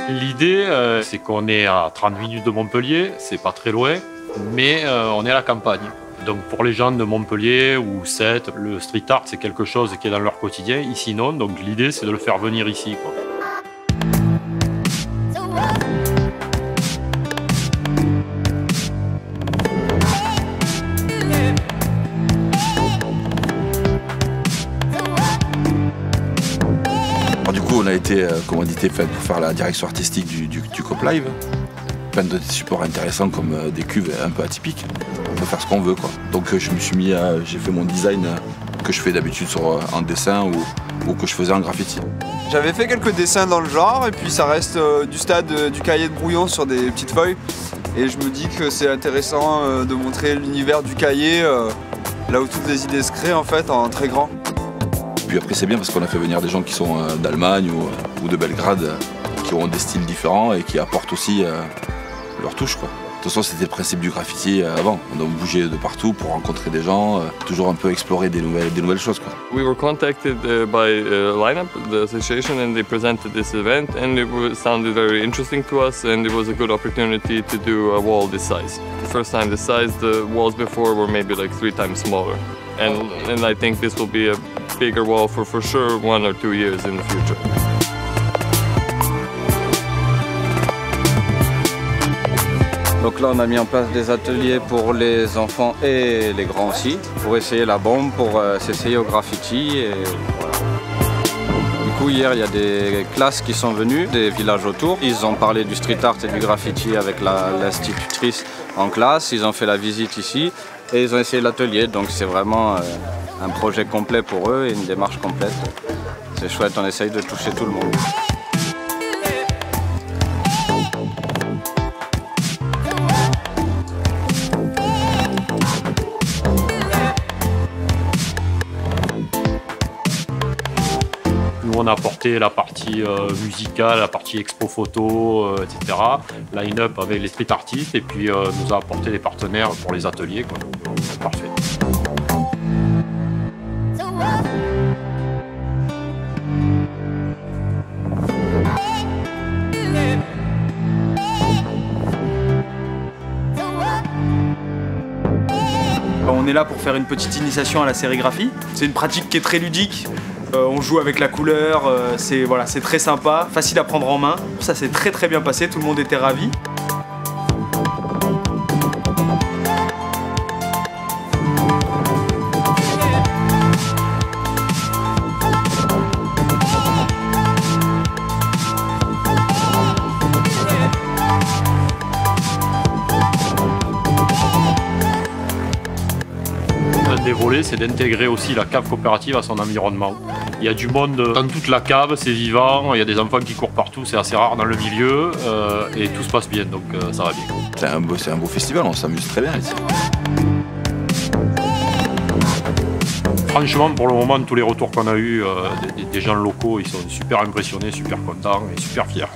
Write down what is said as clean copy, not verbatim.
L'idée, c'est qu'on est à 30 minutes de Montpellier, c'est pas très loin, mais on est à la campagne. Donc pour les gens de Montpellier ou Sète, le street art c'est quelque chose qui est dans leur quotidien, ici non, donc l'idée c'est de le faire venir ici, quoi. Alors, du coup on a été commandité pour faire la direction artistique du COP Live. Plein de supports intéressants comme des cuves un peu atypiques. On peut faire ce qu'on veut, quoi. Donc je me suis mis j'ai fait mon design que je fais d'habitude en dessin ou que je faisais en graffiti. J'avais fait quelques dessins dans le genre et puis ça reste du stade du cahier de brouillon sur des petites feuilles. Et je me dis que c'est intéressant de montrer l'univers du cahier, là où toutes les idées se créent en fait, en très grand. Puis après c'est bien parce qu'on a fait venir des gens qui sont d'Allemagne ou de Belgrade, qui ont des styles différents et qui apportent aussi leur touche, quoi. De toute façon, c'était le principe du graffiti avant. On a bougé de partout pour rencontrer des gens, toujours un peu explorer des nouvelles choses, quoi. We were contacted by Lineup, the association, and they presented this event, and sounded very interesting to us, and it was a good opportunity to do a wall this size. The first time this size, the walls before were maybe like 3 times smaller, and I think this will be a bigger wall for sure 1 or 2 years in the future. Donc là on a mis en place des ateliers pour les enfants et les grands aussi, pour essayer la bombe, pour s'essayer au graffiti. Et voilà. Du coup hier il y a des classes qui sont venues, des villages autour. Ils ont parlé du street art et du graffiti avec l'institutrice en classe, ils ont fait la visite ici et ils ont essayé l'atelier. Donc c'est vraiment un projet complet pour eux et une démarche complète. C'est chouette, on essaye de toucher tout le monde. Nous on a apporté la partie musicale, la partie expo photo, etc. Line-up avec les street artistes et puis nous a apporté des partenaires pour les ateliers, quoi. C'est parfait. On est là pour faire une petite initiation à la sérigraphie. C'est une pratique qui est très ludique. On joue avec la couleur, c'est très sympa, facile à prendre en main. Ça s'est très bien passé, tout le monde était ravi. Un des volets, c'est d'intégrer aussi la cave coopérative à son environnement. Il y a du monde dans toute la cave, c'est vivant, il y a des enfants qui courent partout, c'est assez rare dans le milieu et tout se passe bien, donc ça va bien. C'est un beau festival, on s'amuse très bien ici. Franchement, pour le moment, tous les retours qu'on a eus des gens locaux, ils sont super impressionnés, super contents et super fiers.